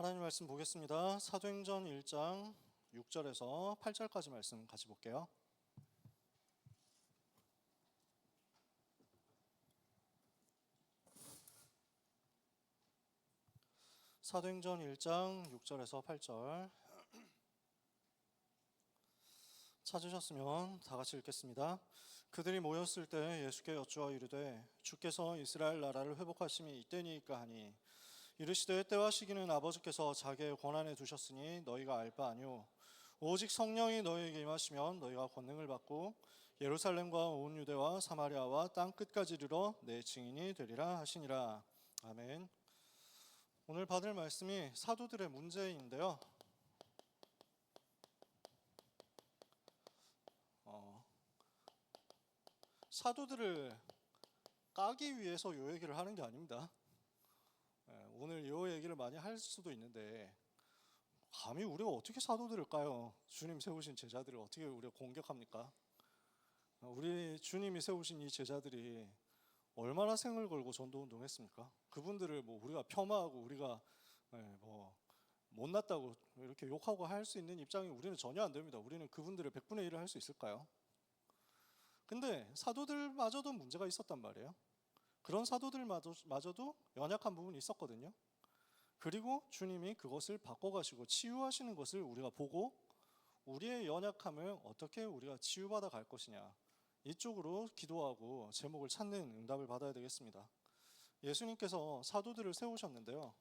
하나님 말씀 보겠습니다. 사도행전 1장 6절에서 8절까지 말씀 같이 볼게요. 사도행전 1장 6절에서 8절 찾으셨으면 다 같이 읽겠습니다. 그들이 모였을 때 예수께 여쭈어 이르되 주께서 이스라엘 나라를 회복하심이 이때니까 하니 이르시되 때와 시기는 아버지께서 자기의 권한에 두셨으니 너희가 알 바 아니오. 오직 성령이 너희에게 임하시면 너희가 권능을 받고 예루살렘과 온 유대와 사마리아와 땅 끝까지 이르러 내 증인이 되리라 하시니라. 아멘. 오늘 받을 말씀이 사도들의 문제인데요. 사도들을 까기 위해서 요 얘기를 하는 게 아닙니다. 오늘 이 얘기를 많이 할 수도 있는데 감히 우리가 어떻게 사도들을 까요? 주님 세우신 제자들을 어떻게 우리가 공격합니까? 우리 주님이 세우신 이 제자들이 얼마나 생을 걸고 전도운동했습니까? 그분들을 우리가 폄하하고 우리가 못났다고 이렇게 욕하고 할 수 있는 입장이 우리는 전혀 안 됩니다. 우리는 그분들의 100분의 1을 할 수 있을까요? 근데 사도들마저도 문제가 있었단 말이에요. 그런 사도들마저도 연약한 부분이 있었거든요. 그리고 주님이 그것을 바꿔가시고 치유하시는 것을 우리가 보고 우리의 연약함을 어떻게 우리가 치유받아 갈 것이냐, 이쪽으로 기도하고 제목을 찾는 응답을 받아야 되겠습니다. 예수님께서 사도들을 세우셨는데요,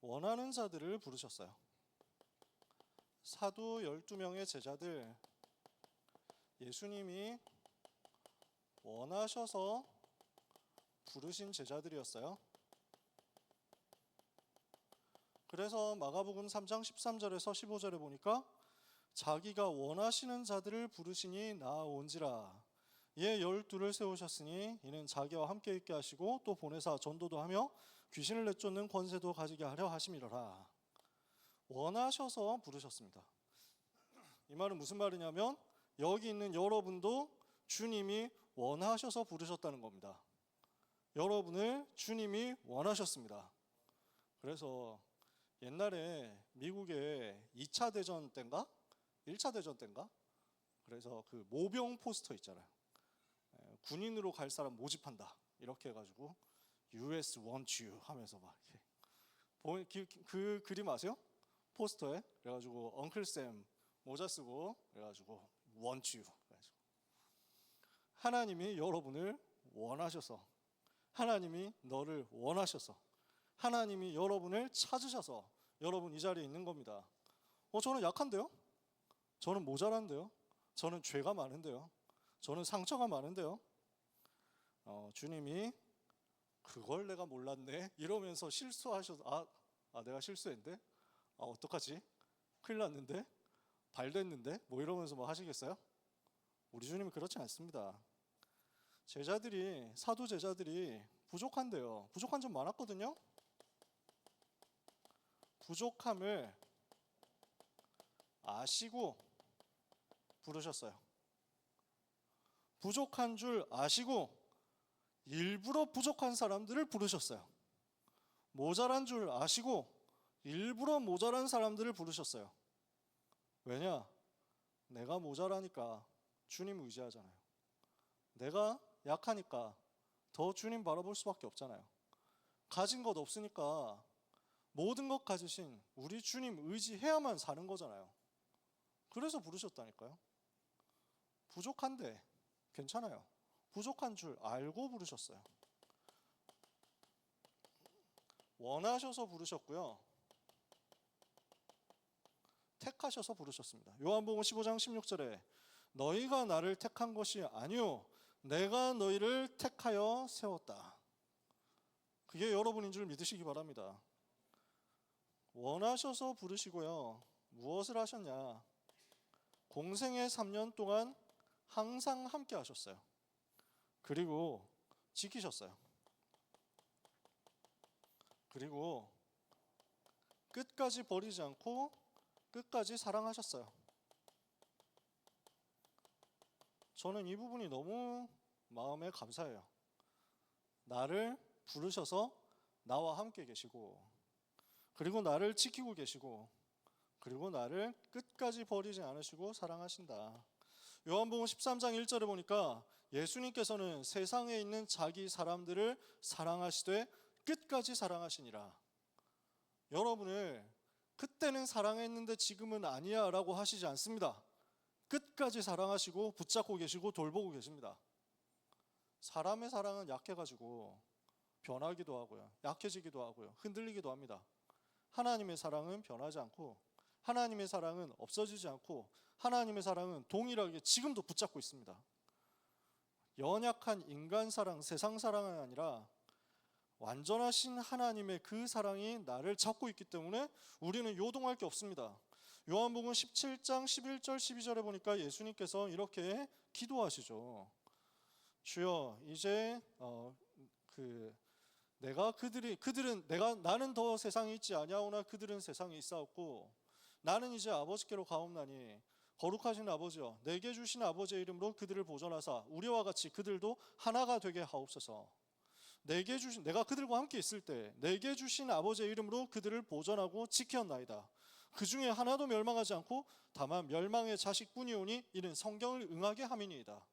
원하는 자들을 부르셨어요. 사도 12명의 제자들, 예수님이 원하셔서 부르신 제자들이었어요. 그래서 마가복음 3장 13절에서 15절에 보니까 자기가 원하시는 자들을 부르시니 나아온지라. 이에 12를 세우셨으니 이는 자기와 함께 있게 하시고 또 보내사 전도도 하며 귀신을 내쫓는 권세도 가지게 하려 하심이로라. 원하셔서 부르셨습니다. 이 말은 무슨 말이냐면 여기 있는 여러분도 주님이 원하셔서 부르셨다는 겁니다. 여러분을 주님이 원하셨습니다. 그래서 옛날에 미국의 2차 대전 때인가? 1차 대전 때인가? 그래서 그 모병 포스터 있잖아요. 군인으로 갈 사람 모집한다. 이렇게 해가지고 US want you 하면서 막 이렇게 그 그림 아세요? 포스터에 그래가지고 엉클쌤 모자 쓰고 그래가지고 want you 그래가지고 하나님이 여러분을 원하셔서, 하나님이 너를 원하셔서, 하나님이 여러분을 찾으셔서 여러분 이 자리에 있는 겁니다. 저는 약한데요? 저는 모자란데요? 저는 죄가 많은데요? 저는 상처가 많은데요? 주님이 그걸 내가 몰랐네 이러면서 실수하셔서 내가 실수했는데? 어떡하지? 큰일 났는데? 발됐는데? 이러면서 하시겠어요? 우리 주님은 그렇지 않습니다. 제자들이, 사도 제자들이 부족한데요. 부족한 점 많았거든요. 부족함을 아시고 부르셨어요. 부족한 줄 아시고 일부러 부족한 사람들을 부르셨어요. 모자란 줄 아시고 일부러 모자란 사람들을 부르셨어요. 왜냐? 내가 모자라니까 주님 의지하잖아요. 내가 약하니까 더 주님 바라볼 수밖에 없잖아요. 가진 것 없으니까 모든 것 가지신 우리 주님 의지해야만 사는 거잖아요. 그래서 부르셨다니까요. 부족한데 괜찮아요. 부족한 줄 알고 부르셨어요. 원하셔서 부르셨고요, 택하셔서 부르셨습니다. 요한복음 15장 16절에 너희가 나를 택한 것이 아니요 내가 너희를 택하여 세웠다. 그게 여러분인 줄 믿으시기 바랍니다. 원하셔서 부르시고요, 무엇을 하셨냐? 공생의 3년 동안 항상 함께 하셨어요. 그리고 지키셨어요. 그리고 끝까지 버리지 않고 끝까지 사랑하셨어요. 저는 이 부분이 너무 마음에 감사해요. 나를 부르셔서 나와 함께 계시고 그리고 나를 지키고 계시고, 그리고 나를 끝까지 버리지 않으시고 사랑하신다. 요한복음 13장 1절에 보니까 예수님께서는 세상에 있는 자기 사람들을 사랑하시되 끝까지 사랑하시니라. 여러분을 그때는 사랑했는데 지금은 아니야 라고 하시지 않습니다. 끝까지 사랑하시고 붙잡고 계시고 돌보고 계십니다. 사람의 사랑은 약해가지고 변하기도 하고요, 약해지기도 하고요, 흔들리기도 합니다. 하나님의 사랑은 변하지 않고, 하나님의 사랑은 없어지지 않고, 하나님의 사랑은 동일하게 지금도 붙잡고 있습니다. 연약한 인간 사랑, 세상 사랑이 아니라 완전하신 하나님의 그 사랑이 나를 잡고 있기 때문에 우리는 요동할 게 없습니다. 요한복음 17장 11절 12절에 보니까 예수님께서 이렇게 기도하시죠. 주여, 이제 나는 더 세상에 있지 아니하오나 그들은 세상에 있사옵고 나는 이제 아버지께로 가옵나니 거룩하신 아버지여, 내게 주신 아버지의 이름으로 그들을 보존하사 우리와 같이 그들도 하나가 되게 하옵소서. 내가 그들과 함께 있을 때 내게 주신 아버지의 이름으로 그들을 보존하고 지켰나이다. 그 중에 하나도 멸망하지 않고 다만 멸망의 자식뿐이오니 이는 성경을 응하게 함이니이다.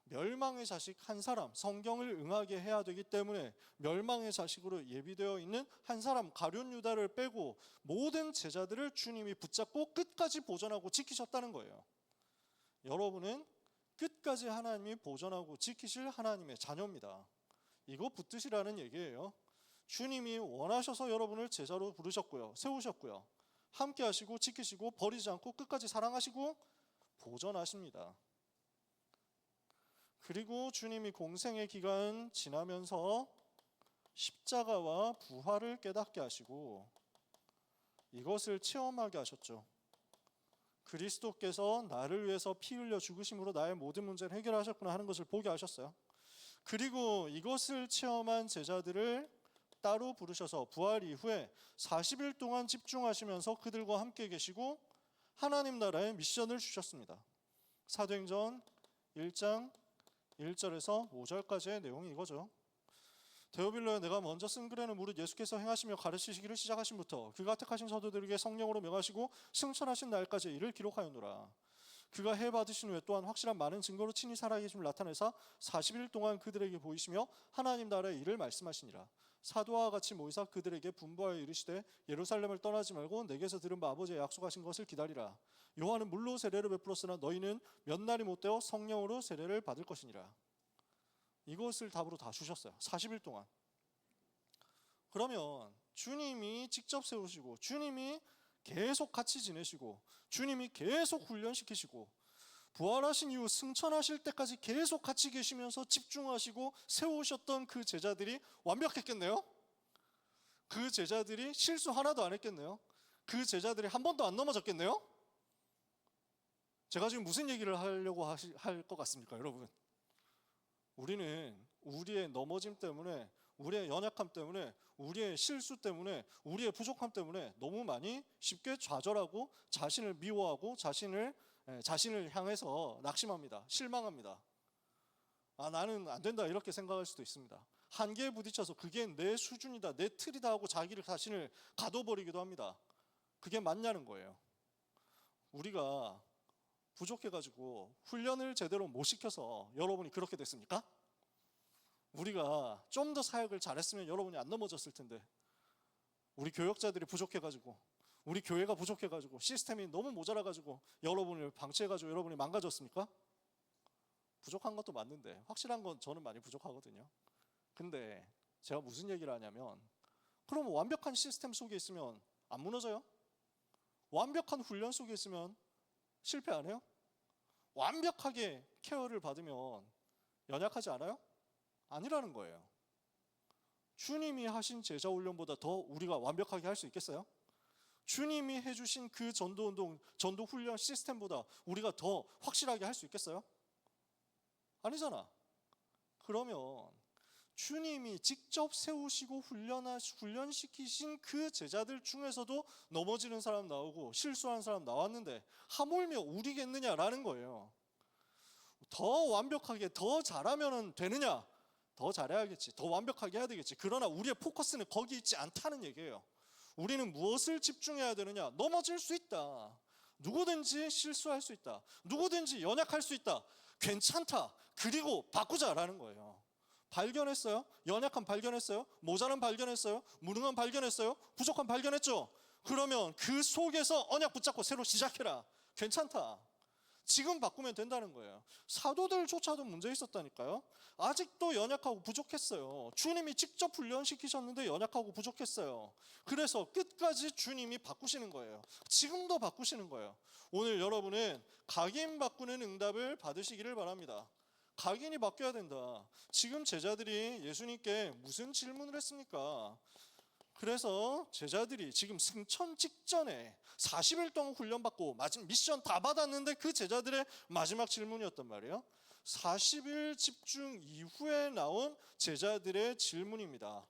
멸망의 자식 한 사람, 성경을 응하게 해야 되기 때문에 멸망의 자식으로 예비되어 있는 한 사람, 가룟 유다를 빼고 모든 제자들을 주님이 붙잡고 끝까지 보존하고 지키셨다는 거예요. 여러분은 끝까지 하나님이 보존하고 지키실 하나님의 자녀입니다. 이거 붙드시라는 얘기예요. 주님이 원하셔서 여러분을 제자로 부르셨고요, 세우셨고요, 함께 하시고 지키시고 버리지 않고 끝까지 사랑하시고 보존하십니다. 그리고 주님이 공생의 기간 지나면서 십자가와 부활을 깨닫게 하시고 이것을 체험하게 하셨죠. 그리스도께서 나를 위해서 피 흘려 죽으심으로 나의 모든 문제를 해결하셨구나 하는 것을 보게 하셨어요. 그리고 이것을 체험한 제자들을 따로 부르셔서 부활 이후에 40일 동안 집중하시면서 그들과 함께 계시고 하나님 나라의 미션을 주셨습니다. 사도행전 1장 1절에서 5절까지의 내용이 이거죠. 데오빌로에 내가 먼저 쓴 글에는 무릇 예수께서 행하시며 가르치시기를 시작하심부터 그가 택하신 사도들에게 성령으로 명하시고 승천하신 날까지 이를 기록하였노라. 그가 해 받으신 후에 또한 확실한 많은 증거로 친히 살아계심을 나타내사 40일 동안 그들에게 보이시며 하나님 나라의 일을 말씀하시니라. 사도와 같이 모이사 그들에게 분부하여 이르시되 예루살렘을 떠나지 말고 내게서 들은 바 아버지의 약속하신 것을 기다리라. 요한은 물로 세례를 베풀었으나 너희는 몇 날이 못되어 성령으로 세례를 받을 것이니라. 이것을 답으로 다 주셨어요. 40일 동안. 그러면 주님이 직접 세우시고 주님이 계속 같이 지내시고 주님이 계속 훈련시키시고 부활하신 이후 승천하실 때까지 계속 같이 계시면서 집중하시고 세우셨던 그 제자들이 완벽했겠네요? 그 제자들이 실수 하나도 안 했겠네요? 그 제자들이 한 번도 안 넘어졌겠네요? 제가 지금 무슨 얘기를 하려고 할 것 같습니까, 여러분? 우리는 우리의 넘어짐 때문에, 우리의 연약함 때문에, 우리의 실수 때문에, 우리의 부족함 때문에 너무 많이 쉽게 좌절하고 자신을 미워하고 자신을 향해서 낙심합니다. 실망합니다. 나는 안 된다 이렇게 생각할 수도 있습니다. 한계에 부딪혀서 그게 내 수준이다, 내 틀이다 하고 자신을 가둬버리기도 합니다. 그게 맞냐는 거예요. 우리가 부족해가지고 훈련을 제대로 못 시켜서 여러분이 그렇게 됐습니까? 우리가 좀 더 사역을 잘했으면 여러분이 안 넘어졌을 텐데, 우리 교역자들이 부족해가지고, 우리 교회가 부족해가지고, 시스템이 너무 모자라가지고 여러분을 방치해가지고 여러분이 망가졌습니까? 부족한 것도 맞는데 확실한 건 저는 많이 부족하거든요. 근데 제가 무슨 얘기를 하냐면, 그럼 완벽한 시스템 속에 있으면 안 무너져요? 완벽한 훈련 속에 있으면 실패 안 해요? 완벽하게 케어를 받으면 연약하지 않아요? 아니라는 거예요. 주님이 하신 제자 훈련보다 더 우리가 완벽하게 할 수 있겠어요? 주님이 해주신 그 전도 훈련 시스템보다 우리가 더 확실하게 할 수 있겠어요? 아니잖아. 그러면 주님이 직접 세우시고 훈련시키신 그 제자들 중에서도 넘어지는 사람 나오고 실수하는 사람 나왔는데 하물며 우리겠느냐라는 거예요. 더 완벽하게 더 잘하면 되느냐? 더 잘해야겠지, 더 완벽하게 해야 되겠지. 그러나 우리의 포커스는 거기 있지 않다는 얘기예요. 우리는 무엇을 집중해야 되느냐? 넘어질 수 있다. 누구든지 실수할 수 있다. 누구든지 연약할 수 있다. 괜찮다. 그리고 바꾸자라는 거예요. 발견했어요? 연약함 발견했어요? 모자람 발견했어요? 무능함 발견했어요? 부족함 발견했죠? 그러면 그 속에서 언약 붙잡고 새로 시작해라. 괜찮다. 지금 바꾸면 된다는 거예요. 사도들조차도 문제 있었다니까요. 아직도 연약하고 부족했어요. 주님이 직접 훈련시키셨는데 연약하고 부족했어요. 그래서 끝까지 주님이 바꾸시는 거예요. 지금도 바꾸시는 거예요. 오늘 여러분은 각인 바꾸는 응답을 받으시기를 바랍니다. 각인이 바뀌어야 된다. 지금 제자들이 예수님께 무슨 질문을 했습니까? 그래서 제자들이 지금 승천 직전에 40일 동안 훈련받고 마지막 미션 다 받았는데 그 제자들의 마지막 질문이었단 말이에요. 40일 집중 이후에 나온 제자들의 질문입니다.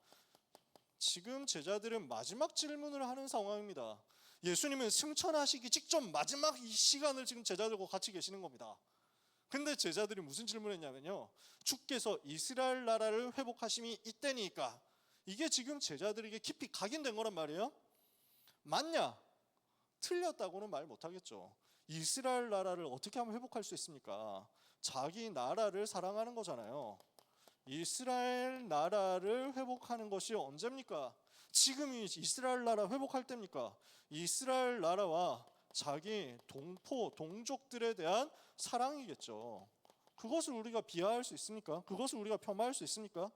지금 제자들은 마지막 질문을 하는 상황입니다. 예수님은 승천하시기 직전 마지막 이 시간을 지금 제자들과 같이 계시는 겁니다. 근데 제자들이 무슨 질문을 했냐면요, 주께서 이스라엘 나라를 회복하심이 이때니까. 이게 지금 제자들에게 깊이 각인된 거란 말이에요. 맞냐? 틀렸다고는 말 못하겠죠. 이스라엘 나라를 어떻게 하면 회복할 수 있습니까? 자기 나라를 사랑하는 거잖아요. 이스라엘 나라를 회복하는 것이 언제입니까? 지금이 이스라엘 나라 회복할 때입니까? 이스라엘 나라와 자기 동족들에 대한 사랑이겠죠. 그것을 우리가 비하할 수 있습니까? 그것을 우리가 폄하할 수 있습니까?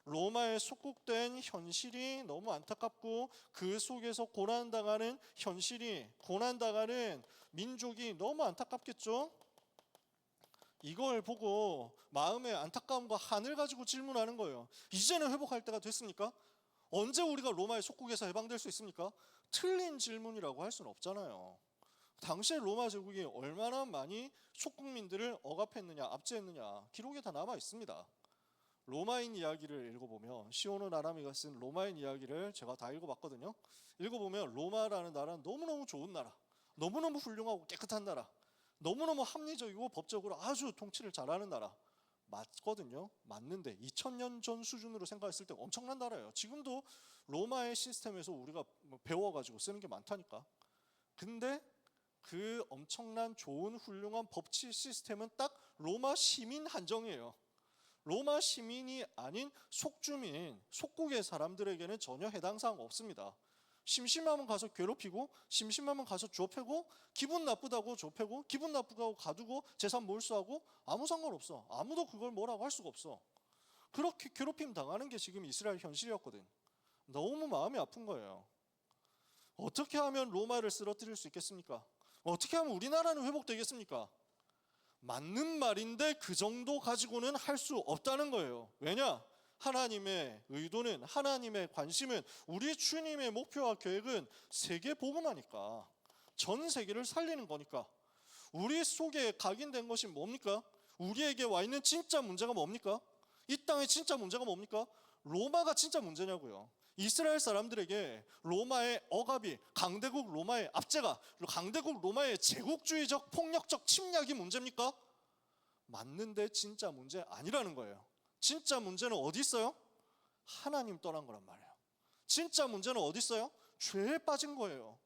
로마에 속국된 현실이 너무 안타깝고 그 속에서 고난당하는 현실이, 고난당하는 민족이 너무 안타깝겠죠? 이걸 보고 마음의 안타까움과 한을 가지고 질문하는 거예요. 이제는 회복할 때가 됐습니까? 언제 우리가 로마의 속국에서 해방될 수 있습니까? 틀린 질문이라고 할 수는 없잖아요. 당시에 로마 제국이 얼마나 많이 속국민들을 억압했느냐, 압제했느냐 기록에 다 남아 있습니다. 로마인 이야기를 읽어보면, 시오노 나라미가 쓴 로마인 이야기를 제가 다 읽어봤거든요. 읽어보면 로마라는 나라는 너무너무 좋은 나라, 너무너무 훌륭하고 깨끗한 나라, 너무너무 합리적이고 법적으로 아주 통치를 잘하는 나라 맞거든요. 맞는데 2000년 전 수준으로 생각했을 때 엄청난 나라예요. 지금도 로마의 시스템에서 우리가 배워가지고 쓰는 게 많다니까. 근데 그 엄청난 좋은 훌륭한 법치 시스템은 딱 로마 시민 한정이에요. 로마 시민이 아닌 속주민, 속국의 사람들에게는 전혀 해당 사항 없습니다. 심심하면 가서 괴롭히고, 심심하면 가서 좁혀고, 기분 나쁘다고 좁혀고, 기분 나쁘다고 가두고, 재산 몰수하고, 아무 상관없어. 아무도 그걸 뭐라고 할 수가 없어. 그렇게 괴롭힘 당하는 게 지금 이스라엘 현실이었거든. 너무 마음이 아픈 거예요. 어떻게 하면 로마를 쓰러뜨릴 수 있겠습니까? 어떻게 하면 우리나라는 회복되겠습니까? 맞는 말인데 그 정도 가지고는 할 수 없다는 거예요. 왜냐? 하나님의 의도는, 하나님의 관심은, 우리 주님의 목표와 계획은 세계 복음하니까, 전 세계를 살리는 거니까. 우리 속에 각인된 것이 뭡니까? 우리에게 와 있는 진짜 문제가 뭡니까? 이 땅의 진짜 문제가 뭡니까? 로마가 진짜 문제냐고요. 이스라엘 사람들에게 로마의 억압이, 강대국 로마의 압제가, 강대국 로마의 제국주의적 폭력적 침략이 문제입니까? 맞는데 진짜 문제 아니라는 거예요. 진짜 문제는 어디 있어요? 하나님 떠난 거란 말이에요. 진짜 문제는 어디 있어요? 죄에 빠진 거예요.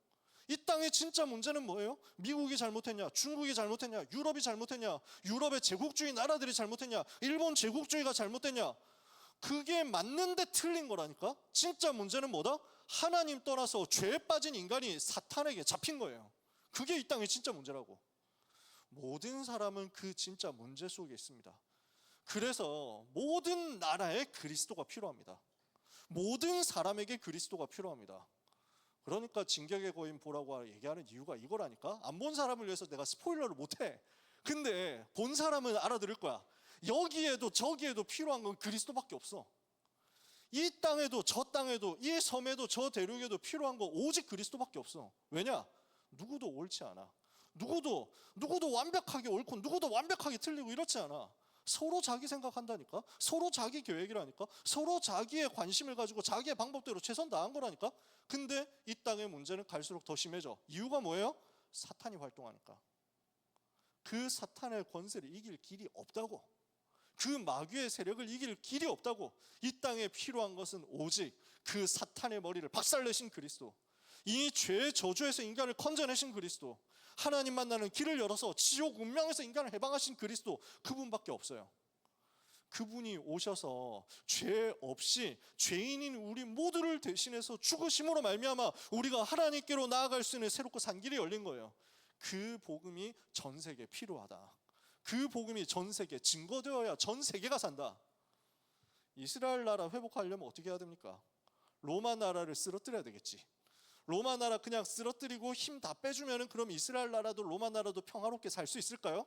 이 땅의 진짜 문제는 뭐예요? 미국이 잘못했냐? 중국이 잘못했냐? 유럽이 잘못했냐? 유럽의 제국주의 나라들이 잘못했냐? 일본 제국주의가 잘못했냐? 그게 맞는데 틀린 거라니까? 진짜 문제는 뭐다? 하나님 떠나서 죄에 빠진 인간이 사탄에게 잡힌 거예요. 그게 이 땅의 진짜 문제라고. 모든 사람은 그 진짜 문제 속에 있습니다. 그래서 모든 나라에 그리스도가 필요합니다. 모든 사람에게 그리스도가 필요합니다. 그러니까 진격의 거인 보라고 얘기하는 이유가 이거라니까. 안 본 사람을 위해서 내가 스포일러를 못해. 근데 본 사람은 알아들을 거야. 여기에도 저기에도 필요한 건 그리스도밖에 없어. 이 땅에도 저 땅에도, 이 섬에도 저 대륙에도 필요한 건 오직 그리스도밖에 없어. 왜냐? 누구도 옳지 않아. 누구도 완벽하게 옳고 누구도 완벽하게 틀리고 이렇지 않아. 서로 자기 생각한다니까. 서로 자기 계획이라니까. 서로 자기의 관심을 가지고 자기의 방법대로 최선 다한 거라니까. 근데 이 땅의 문제는 갈수록 더 심해져. 이유가 뭐예요? 사탄이 활동하니까. 그 사탄의 권세를 이길 길이 없다고. 그 마귀의 세력을 이길 길이 없다고. 이 땅에 필요한 것은 오직 그 사탄의 머리를 박살내신 그리스도, 이 죄의 저주에서 인간을 건져내신 그리스도, 하나님 만나는 길을 열어서 지옥 운명에서 인간을 해방하신 그리스도, 그분밖에 없어요. 그분이 오셔서 죄 없이 죄인인 우리 모두를 대신해서 죽으심으로 말미암아 우리가 하나님께로 나아갈 수 있는 새롭고 산 길이 열린 거예요. 그 복음이 전 세계에 필요하다. 그 복음이 전 세계에 증거되어야 전 세계가 산다. 이스라엘 나라 회복하려면 어떻게 해야 됩니까? 로마 나라를 쓰러뜨려야 되겠지. 로마 나라 그냥 쓰러뜨리고 힘 다 빼주면은 그럼 이스라엘 나라도 로마 나라도 평화롭게 살 수 있을까요?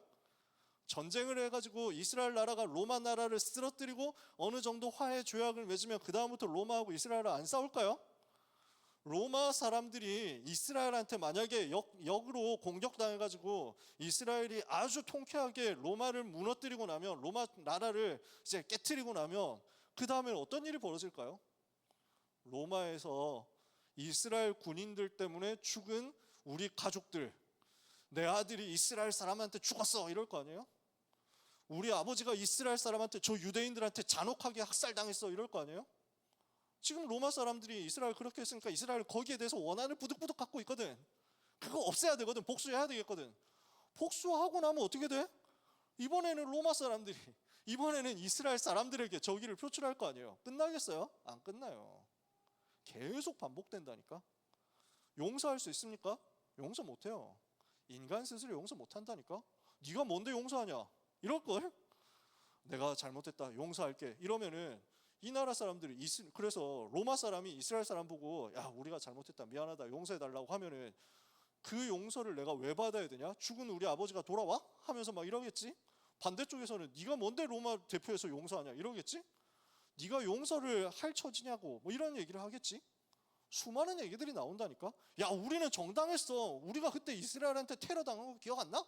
전쟁을 해가지고 이스라엘 나라가 로마 나라를 쓰러뜨리고 어느 정도 화해 조약을 맺으면 그 다음부터 로마하고 이스라엘은 안 싸울까요? 로마 사람들이 이스라엘한테 만약에 역으로 공격당해가지고 이스라엘이 아주 통쾌하게 로마를 무너뜨리고 나면, 로마 나라를 이제 깨트리고 나면 그 다음에 어떤 일이 벌어질까요? 로마에서 이스라엘 군인들 때문에 죽은 우리 가족들, 내 아들이 이스라엘 사람한테 죽었어 이럴 거 아니에요? 우리 아버지가 이스라엘 사람한테, 저 유대인들한테 잔혹하게 학살당했어 이럴 거 아니에요? 지금 로마 사람들이 이스라엘 그렇게 했으니까 이스라엘 거기에 대해서 원한을 부득부득 갖고 있거든. 그거 없애야 되거든. 복수해야 되겠거든. 복수하고 나면 어떻게 돼? 이번에는 로마 사람들이, 이번에는 이스라엘 사람들에게 저기를 표출할 거 아니에요? 끝나겠어요? 안 끝나요. 계속 반복된다니까. 용서할 수 있습니까? 용서 못해요. 인간 스스로 용서 못한다니까. 네가 뭔데 용서하냐 이럴걸? 내가 잘못했다 용서할게 이러면은 이 나라 사람들이, 그래서 로마 사람이 이스라엘 사람 보고 야 우리가 잘못했다 미안하다 용서해달라고 하면은 그 용서를 내가 왜 받아야 되냐? 죽은 우리 아버지가 돌아와? 하면서 막 이러겠지. 반대쪽에서는 네가 뭔데 로마 대표해서 용서하냐 이러겠지. 네가 용서를 할 처지냐고 뭐 이런 얘기를 하겠지. 수많은 얘기들이 나온다니까. 야 우리는 정당했어. 우리가 그때 이스라엘한테 테러 당한 거 기억 안 나?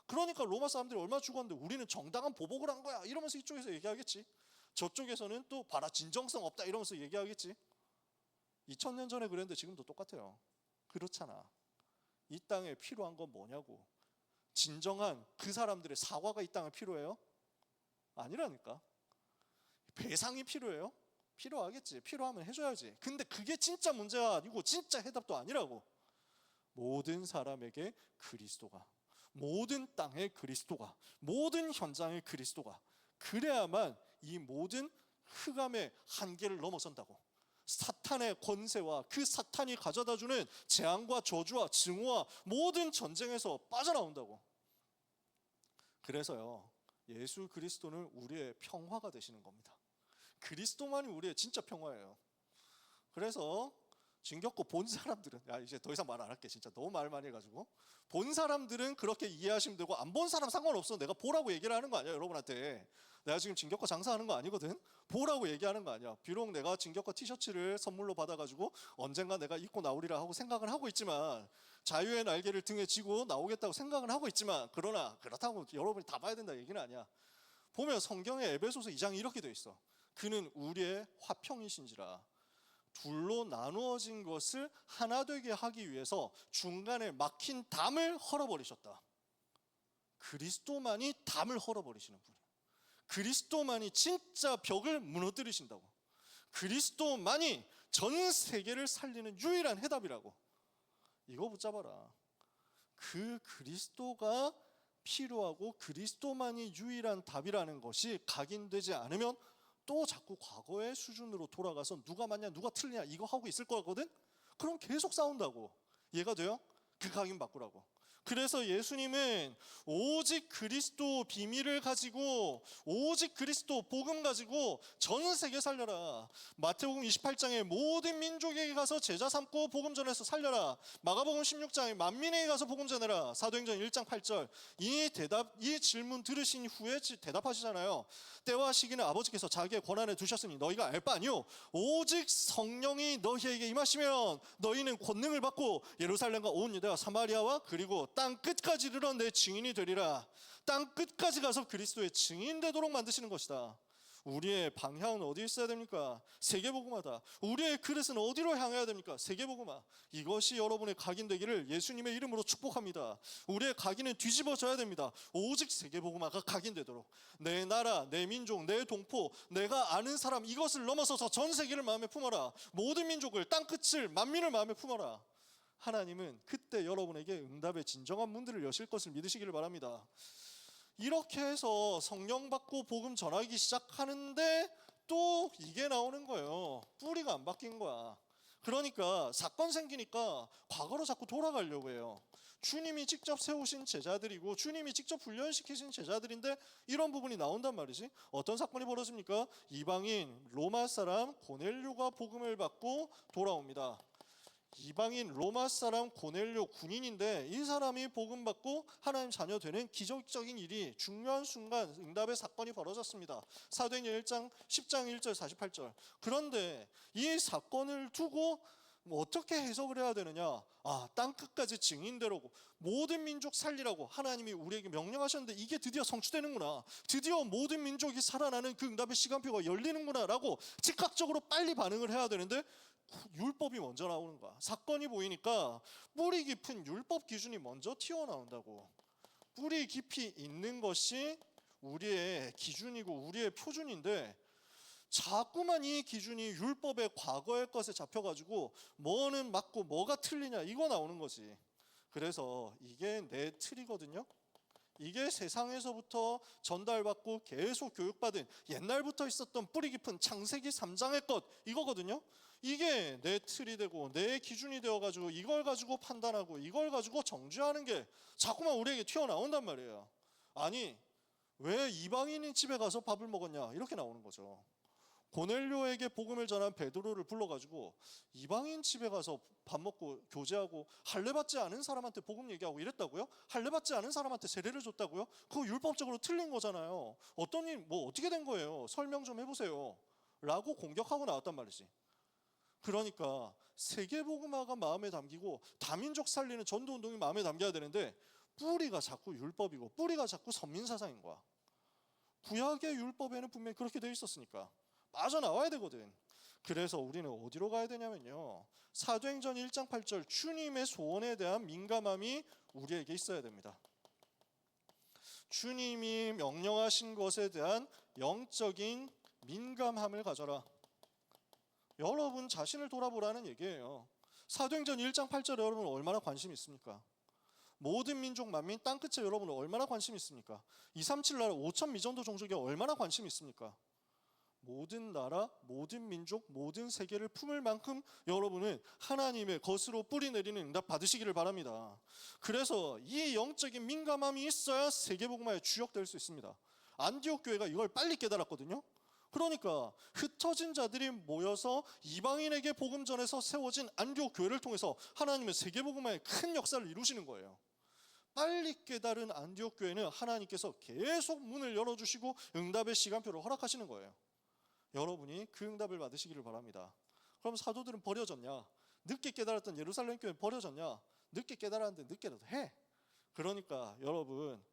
그러니까 로마 사람들이 얼마나 죽었는데 우리는 정당한 보복을 한 거야 이러면서 이쪽에서 얘기하겠지. 저쪽에서는 또 봐라 진정성 없다 이러면서 얘기하겠지. 2000년 전에 그랬는데 지금도 똑같아요. 그렇잖아. 이 땅에 필요한 건 뭐냐고. 진정한 그 사람들의 사과가 이 땅에 필요해요? 아니라니까. 배상이 필요해요? 필요하겠지. 필요하면 해줘야지. 근데 그게 진짜 문제가 아니고 진짜 해답도 아니라고. 모든 사람에게 그리스도가, 모든 땅에 그리스도가, 모든 현장에 그리스도가, 그래야만 이 모든 흑암의 한계를 넘어선다고. 사탄의 권세와 그 사탄이 가져다주는 재앙과 저주와 증오와 모든 전쟁에서 빠져나온다고. 그래서요, 예수 그리스도는 우리의 평화가 되시는 겁니다. 그리스도만이 우리의 진짜 평화예요. 그래서 진격고 본 사람들은, 야 이제 더 이상 말 안 할게. 진짜 너무 말 많이 해가지고. 본 사람들은 그렇게 이해하시면 되고 안 본 사람 상관없어. 내가 보라고 얘기를 하는 거 아니야 여러분한테. 내가 지금 진격거 장사하는 거 아니거든. 보라고 얘기하는 거 아니야. 비록 내가 진격거 티셔츠를 선물로 받아가지고 언젠가 내가 입고 나오리라 하고 생각을 하고 있지만, 자유의 날개를 등에 지고 나오겠다고 생각을 하고 있지만, 그러나 그렇다고 여러분이 다 봐야 된다 얘기는 아니야. 보면 성경에 에베소서 2장이 이렇게 돼 있어. 그는 우리의 화평이신지라 둘로 나누어진 것을 하나 되게 하기 위해서 중간에 막힌 담을 헐어버리셨다. 그리스도만이 담을 헐어버리시는 분이에요. 그리스도만이 진짜 벽을 무너뜨리신다고. 그리스도만이 전 세계를 살리는 유일한 해답이라고. 이거 붙잡아라. 그 그리스도가 필요하고 그리스도만이 유일한 답이라는 것이 각인되지 않으면 또 자꾸 과거의 수준으로 돌아가서 누가 맞냐 누가 틀리냐 이거 하고 있을 거거든. 그럼 계속 싸운다고. 이해가 돼요? 그 각인 바꾸라고. 그래서 예수님은 오직 그리스도 비밀을 가지고, 오직 그리스도 복음 가지고 전 세계 살려라. 마태복음 28장에 모든 민족에게 가서 제자 삼고 복음 전해서 살려라. 마가복음 16장에 만민에게 가서 복음 전해라. 사도행전 1장 8절. 이 질문 들으신 후에 대답하시잖아요. 때와 시기는 아버지께서 자기의 권한에 두셨으니 너희가 알 바 아니요 오직 성령이 너희에게 임하시면 너희는 권능을 받고 예루살렘과 온 유대와 사마리아와 그리고 땅 끝까지 이르러 내 증인이 되리라. 땅 끝까지 가서 그리스도의 증인 되도록 만드시는 것이다. 우리의 방향은 어디에 있어야 됩니까? 세계복음화다. 우리의 그릇은 어디로 향해야 됩니까? 세계복음화. 이것이 여러분의 각인되기를 예수님의 이름으로 축복합니다. 우리의 각인은 뒤집어져야 됩니다. 오직 세계복음화가 각인되도록. 내 나라, 내 민족, 내 동포, 내가 아는 사람, 이것을 넘어서서 전 세계를 마음에 품어라. 모든 민족을, 땅끝을, 만민을 마음에 품어라. 하나님은 그때 여러분에게 응답의 진정한 문들을 여실 것을 믿으시기를 바랍니다. 이렇게 해서 성령 받고 복음 전하기 시작하는데 또 이게 나오는 거예요. 뿌리가 안 바뀐 거야. 그러니까 사건 생기니까 과거로 자꾸 돌아가려고 해요. 주님이 직접 세우신 제자들이고 주님이 직접 훈련시키신 제자들인데 이런 부분이 나온단 말이지. 어떤 사건이 벌어집니까? 이방인 로마 사람 고넬료가 복음을 받고 돌아옵니다. 이방인 로마 사람 고넬료 군인인데 이 사람이 복음 받고 하나님 자녀 되는 기적적인 일이 중요한 순간 응답의 사건이 벌어졌습니다. 사도행전 1장 10장 1절 48절. 그런데 이 사건을 두고 어떻게 해석을 해야 되느냐? 땅 끝까지 증인되라고 모든 민족 살리라고 하나님이 우리에게 명령하셨는데 이게 드디어 성취되는구나. 드디어 모든 민족이 살아나는 그 응답의 시간표가 열리는구나 라고 즉각적으로 빨리 반응을 해야 되는데 율법이 먼저 나오는 거야. 사건이 보이니까 뿌리 깊은 율법 기준이 먼저 튀어나온다고. 뿌리 깊이 있는 것이 우리의 기준이고 우리의 표준인데 자꾸만 이 기준이 율법의 과거의 것에 잡혀가지고 뭐는 맞고 뭐가 틀리냐 이거 나오는 거지. 그래서 이게 내 틀이거든요. 이게 세상에서부터 전달받고 계속 교육받은 옛날부터 있었던 뿌리 깊은 창세기 3장의 것 이거거든요. 이게 내 틀이 되고 내 기준이 되어가지고 이걸 가지고 판단하고 이걸 가지고 정죄하는 게 자꾸만 우리에게 튀어나온단 말이에요. 아니 왜 이방인인 집에 가서 밥을 먹었냐 이렇게 나오는 거죠. 고넬료에게 복음을 전한 베드로를 불러가지고 이방인 집에 가서 밥 먹고 교제하고 할례 받지 않은 사람한테 복음 얘기하고 이랬다고요? 할례 받지 않은 사람한테 세례를 줬다고요? 그거 율법적으로 틀린 거잖아요. 어떤 일 뭐 어떻게 된 거예요? 설명 좀 해보세요 라고 공격하고 나왔단 말이지. 그러니까 세계복음화가 마음에 담기고 다민족 살리는 전도운동이 마음에 담겨야 되는데 뿌리가 자꾸 율법이고 뿌리가 자꾸 선민사상인 거야. 구약의 율법에는 분명히 그렇게 되어 있었으니까 빠져나와야 되거든. 그래서 우리는 어디로 가야 되냐면요, 사도행전 1장 8절 주님의 소원에 대한 민감함이 우리에게 있어야 됩니다. 주님이 명령하신 것에 대한 영적인 민감함을 가져라. 여러분 자신을 돌아보라는 얘기예요. 사도행전 1장 8절에 여러분 얼마나 관심이 있습니까? 모든 민족 만민 땅끝에 여러분 얼마나 관심이 있습니까? 237 나라 5천 미전도 종족에 얼마나 관심이 있습니까? 모든 나라, 모든 민족, 모든 세계를 품을 만큼 여러분은 하나님의 것으로 뿌리 내리는 응답 받으시기를 바랍니다. 그래서 이 영적인 민감함이 있어야 세계복음화의 주역될 수 있습니다. 안디옥 교회가 이걸 빨리 깨달았거든요. 그러니까 흩어진 자들이 모여서 이방인에게 복음 전해서 세워진 안디옥 교회를 통해서 하나님의 세계복음화의 큰 역사를 이루시는 거예요. 빨리 깨달은 안디옥 교회는 하나님께서 계속 문을 열어주시고 응답의 시간표를 허락하시는 거예요. 여러분이 그 응답을 받으시기를 바랍니다. 그럼 사도들은 버려졌냐? 늦게 깨달았던 예루살렘 교회는 버려졌냐? 늦게 깨달았는데 늦게라도 해. 그러니까 여러분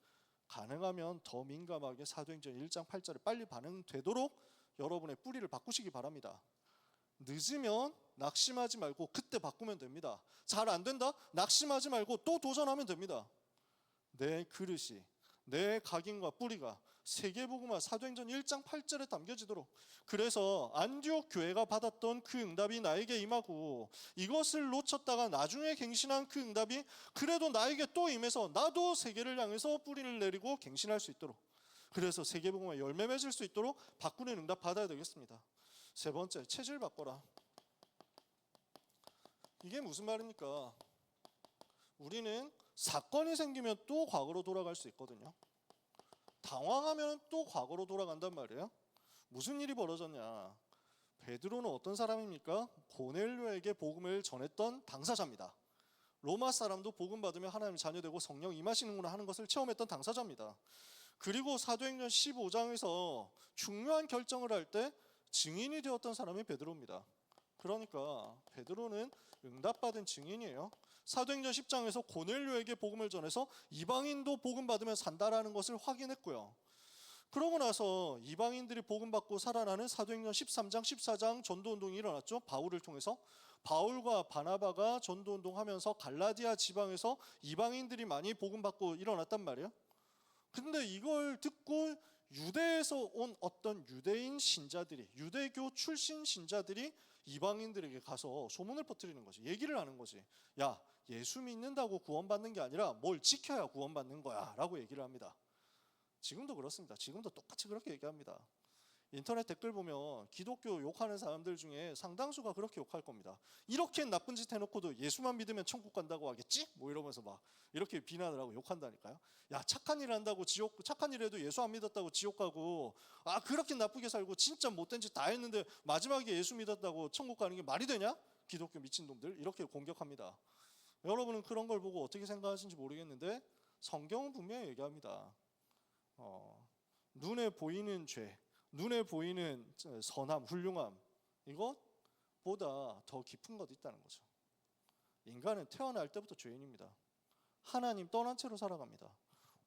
가능하면 더 민감하게 사도행전 1장 8절에 빨리 반응되도록 여러분의 뿌리를 바꾸시기 바랍니다. 늦으면 낙심하지 말고 그때 바꾸면 됩니다. 잘 안 된다? 낙심하지 말고 또 도전하면 됩니다. 내 그릇이, 내 각인과 뿌리가 세계복음화 사도행전 1장 8절에 담겨지도록. 그래서 안디옥 교회가 받았던 그 응답이 나에게 임하고 이것을 놓쳤다가 나중에 갱신한 그 응답이 그래도 나에게 또 임해서 나도 세계를 향해서 뿌리를 내리고 갱신할 수 있도록, 그래서 세계복음화 열매 맺을 수 있도록 바꾸는 응답 받아야 되겠습니다. 세 번째, 체질 바꿔라. 이게 무슨 말입니까? 우리는 사건이 생기면 또 과거로 돌아갈 수 있거든요. 당황하면 또 과거로 돌아간단 말이에요. 무슨 일이 벌어졌냐? 베드로는 어떤 사람입니까? 고넬료에게 복음을 전했던 당사자입니다. 로마 사람도 복음 받으면 하나님 자녀되고 성령 임하시는구나 하는 것을 체험했던 당사자입니다. 그리고 사도행전 15장에서 중요한 결정을 할 때 증인이 되었던 사람이 베드로입니다. 그러니까 베드로는 응답받은 증인이에요. 사도행전 10장에서 고넬료에게 복음을 전해서 이방인도 복음 받으면 산다라는 것을 확인했고요. 그러고 나서 이방인들이 복음 받고 살아나는 사도행전 13장 14장 전도운동이 일어났죠. 바울을 통해서 바울과 바나바가 전도운동하면서 갈라디아 지방에서 이방인들이 많이 복음 받고 일어났단 말이에요. 근데 이걸 듣고 유대에서 온 어떤 유대인 신자들이, 유대교 출신 신자들이 이방인들에게 가서 소문을 퍼뜨리는 거지. 얘기를 하는 거지. 야, 예수 믿는다고 구원받는 게 아니라 뭘 지켜야 구원받는 거야 라고 얘기를 합니다. 지금도 그렇습니다. 지금도 똑같이 그렇게 얘기합니다. 인터넷 댓글 보면 기독교 욕하는 사람들 중에 상당수가 그렇게 욕할 겁니다. 이렇게 나쁜 짓 해놓고도 예수만 믿으면 천국 간다고 하겠지? 뭐 이러면서 막 이렇게 비난을 하고 욕한다니까요. 야, 착한 일 한다고 지옥, 착한 일 해도 예수 안 믿었다고 지옥 가고, 아 그렇게 나쁘게 살고 진짜 못된 짓 다 했는데 마지막에 예수 믿었다고 천국 가는 게 말이 되냐? 기독교 미친놈들, 이렇게 공격합니다. 여러분은 그런 걸 보고 어떻게 생각하시는지 모르겠는데 성경은 분명히 얘기합니다. 눈에 보이는 죄, 눈에 보이는 선함, 훌륭함, 이것보다 더 깊은 것이 있다는 거죠. 인간은 태어날 때부터 죄인입니다. 하나님 떠난 채로 살아갑니다.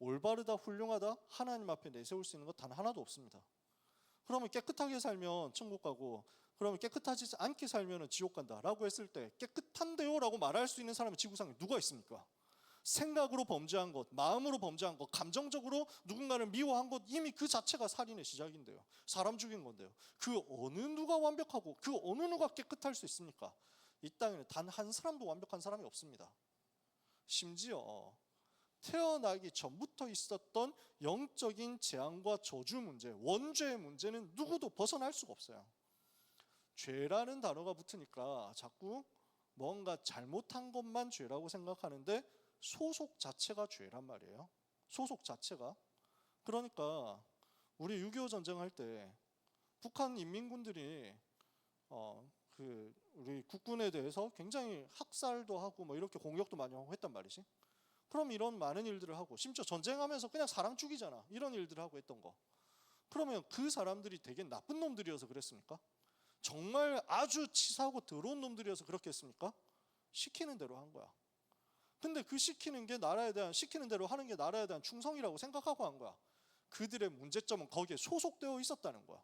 올바르다, 훌륭하다, 하나님 앞에 내세울 수 있는 것 단 하나도 없습니다. 그러면 깨끗하게 살면 천국 가고, 그러면 깨끗하지 않게 살면 지옥 간다 라고 했을 때 깨끗한데요 라고 말할 수 있는 사람이 지구상에 누가 있습니까? 생각으로 범죄한 것, 마음으로 범죄한 것, 감정적으로 누군가를 미워한 것, 이미 그 자체가 살인의 시작인데요. 사람 죽인 건데요. 그 어느 누가 완벽하고 그 어느 누가 깨끗할 수 있습니까? 이 땅에는 단 한 사람도 완벽한 사람이 없습니다. 심지어 태어나기 전부터 있었던 영적인 재앙과 저주 문제, 원죄의 문제는 누구도 벗어날 수가 없어요. 죄라는 단어가 붙으니까 자꾸 뭔가 잘못한 것만 죄라고 생각하는데 소속 자체가 죄란 말이에요. 소속 자체가. 그러니까 우리 6.25 전쟁할 때 북한 인민군들이 우리 국군에 대해서 굉장히 학살도 하고 뭐 이렇게 공격도 많이 하고 했단 말이지. 그럼 이런 많은 일들을 하고, 심지어 전쟁하면서 그냥 사람 죽이잖아, 이런 일들을 하고 했던 거. 그러면 그 사람들이 되게 나쁜 놈들이어서 그랬습니까? 정말 아주 치사하고 더러운 놈들이어서 그렇게 했습니까? 시키는 대로 한 거야. 근데 그 시키는 대로 하는 게 나라에 대한 충성이라고 생각하고 한 거야. 그들의 문제점은 거기에 소속되어 있었다는 거야.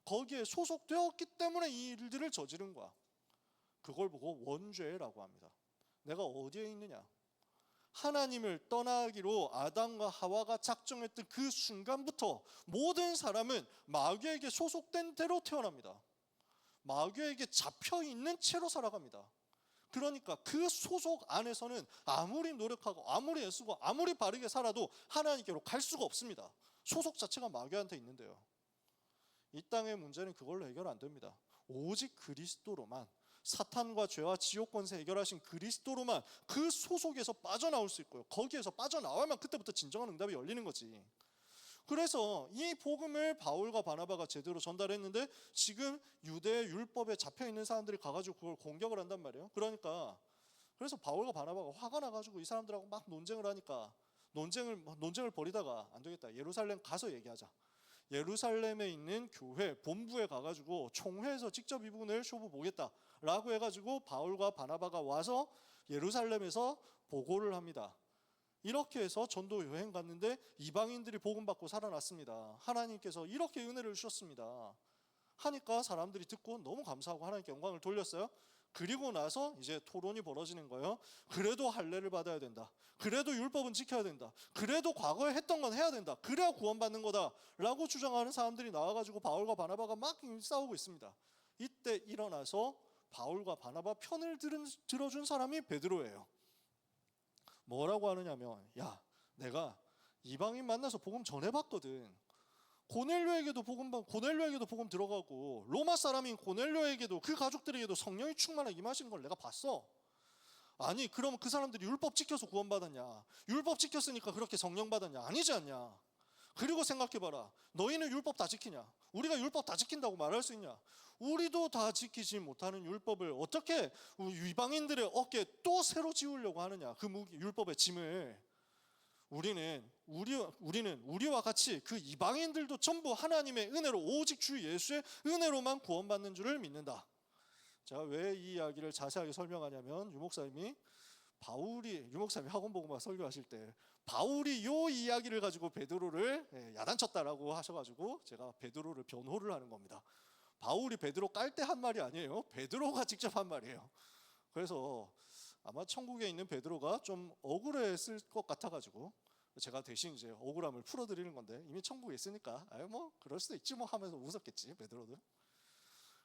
거기에 소속되었기 때문에 이 일들을 저지른 거야. 그걸 보고 원죄라고 합니다. 내가 어디에 있느냐? 하나님을 떠나기로 아담과 하와가 작정했던 그 순간부터 모든 사람은 마귀에게 소속된 대로 태어납니다. 마귀에게 잡혀있는 채로 살아갑니다. 그러니까 그 소속 안에서는 아무리 노력하고 아무리 애쓰고 아무리 바르게 살아도 하나님께로 갈 수가 없습니다. 소속 자체가 마귀한테 있는데요. 이 땅의 문제는 그걸로 해결 안 됩니다. 오직 그리스도로만, 사탄과 죄와 지옥 권세 해결하신 그리스도로만 그 소속에서 빠져나올 수 있고요. 거기에서 빠져나와야만 그때부터 진정한 응답이 열리는 거지. 그래서 이 복음을 바울과 바나바가 제대로 전달했는데 지금 유대 율법에 잡혀있는 사람들이 가가지고 그걸 공격을 한단 말이에요. 그래서 바울과 바나바가 화가 나가지고 이 사람들하고 막 논쟁을 하니까 논쟁을 벌이다가 안 되겠다, 예루살렘 가서 얘기하자. 예루살렘에 있는 교회 본부에 가가지고 총회에서 직접 이 부분을 쇼부 보겠다 라고 해가지고 바울과 바나바가 와서 예루살렘에서 보고를 합니다. 이렇게 해서 전도 여행 갔는데 이방인들이 복음 받고 살아났습니다. 하나님께서 이렇게 은혜를 주셨습니다 하니까 사람들이 듣고 너무 감사하고 하나님께 영광을 돌렸어요. 그리고 나서 이제 토론이 벌어지는 거예요. 그래도 할례를 받아야 된다, 그래도 율법은 지켜야 된다, 그래도 과거에 했던 건 해야 된다, 그래야 구원받는 거다 라고 주장하는 사람들이 나와가지고 바울과 바나바가 막 싸우고 있습니다. 이때 일어나서 바울과 바나바 편을 들어준 사람이 베드로예요. 뭐라고 하느냐면, 야, 내가 이방인 만나서 복음 전해봤거든. 고넬료에게도 복음 들어가고 로마 사람인 고넬료에게도 그 가족들에게도 성령이 충만하게 임하시는 걸 내가 봤어. 아니 그럼 그 사람들이 율법 지켜서 구원받았냐? 율법 지켰으니까 그렇게 성령 받았냐? 아니지 않냐? 그리고 생각해봐라, 너희는 율법 다 지키냐? 우리가 율법 다 지킨다고 말할 수 있냐? 우리도 다 지키지 못하는 율법을 어떻게 이방인들의 어깨에 또 새로 지우려고 하느냐? 그 율법의 짐을. 우리는 우리와 같이 그 이방인들도 전부 하나님의 은혜로, 오직 주 예수의 은혜로만 구원받는 줄을 믿는다. 제가 왜 이 이야기를 자세하게 설명하냐면, 유목사님이 학원 보고만 설교하실 때 바울이 요 이야기를 가지고 베드로를 야단쳤다라고 하셔가지고 제가 베드로를 변호를 하는 겁니다. 바울이 베드로 깔 때 한 말이 아니에요. 베드로가 직접 한 말이에요. 그래서 아마 천국에 있는 베드로가 좀 억울했을 것 같아가지고 제가 대신 이제 억울함을 풀어드리는 건데, 이미 천국에 있으니까 뭐 그럴 수도 있지 뭐 하면서 웃었겠지 베드로도.